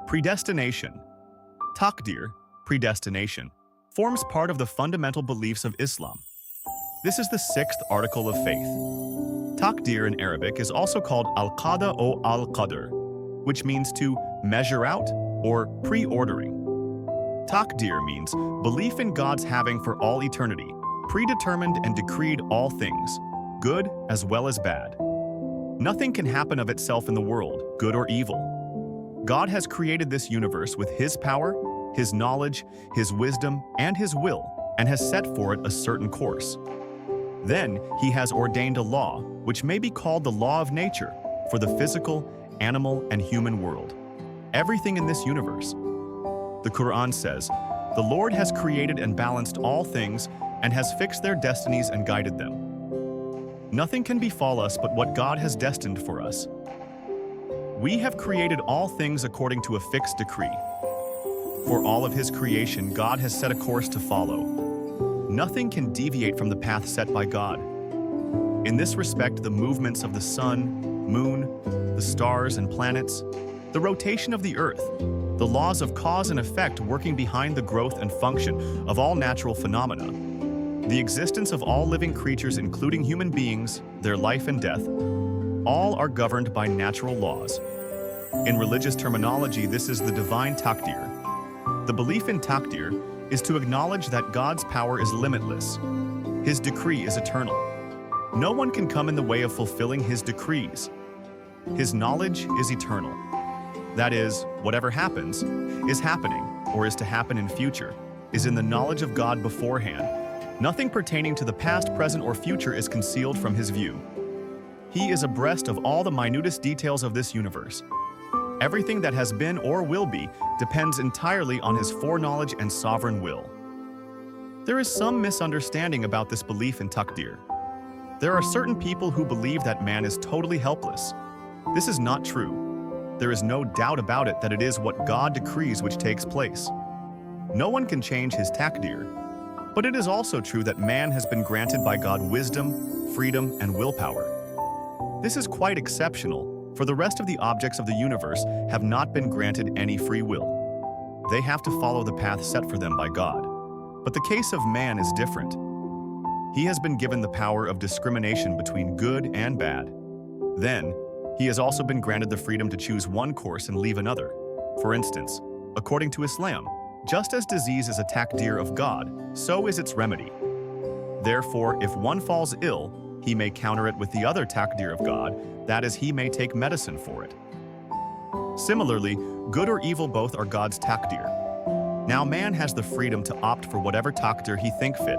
Predestination. Taqdir, predestination, forms part of the fundamental beliefs of Islam. This is the sixth article of faith. Taqdir in Arabic is also called al-qada or al-qadr, which means to measure out or pre-ordering. Taqdir means belief in God's having for all eternity, predetermined and decreed all things, good as well as bad. Nothing can happen of itself in the world, good or evil. God has created this universe with His power, His knowledge, His wisdom, and His will, and has set for it a certain course. Then He has ordained a law, which may be called the law of nature, for the physical, animal, and human world. Everything in this universe. The Quran says, "The Lord has created and balanced all things, and has fixed their destinies and guided them." Nothing can befall us but what God has destined for us. We have created all things according to a fixed decree. For all of His creation, God has set a course to follow. Nothing can deviate from the path set by God. In this respect, the movements of the sun, moon, the stars and planets, the rotation of the earth, the laws of cause and effect working behind the growth and function of all natural phenomena, the existence of all living creatures including human beings, their life and death, all are governed by natural laws. In religious terminology, this is the divine taqdir. The belief in taqdir is to acknowledge that God's power is limitless. His decree is eternal. No one can come in the way of fulfilling His decrees. His knowledge is eternal. That is, whatever happens, is happening, or is to happen in future, is in the knowledge of God beforehand. Nothing pertaining to the past, present, or future is concealed from His view. He is abreast of all the minutest details of this universe. Everything that has been or will be depends entirely on His foreknowledge and sovereign will. There is some misunderstanding about this belief in taqdir. There are certain people who believe that man is totally helpless. This is not true. There is no doubt about it that it is what God decrees which takes place. No one can change His taqdir. But it is also true that man has been granted by God wisdom, freedom, and willpower. This is quite exceptional, for the rest of the objects of the universe have not been granted any free will. They have to follow the path set for them by God. But the case of man is different. He has been given the power of discrimination between good and bad. Then, he has also been granted the freedom to choose one course and leave another. For instance, according to Islam, just as disease is a taqdir of God, so is its remedy. Therefore, if one falls ill, he may counter it with the other taqdir of God, that is, he may take medicine for it. Similarly, good or evil both are God's taqdir. Now man has the freedom to opt for whatever taqdir he think fit.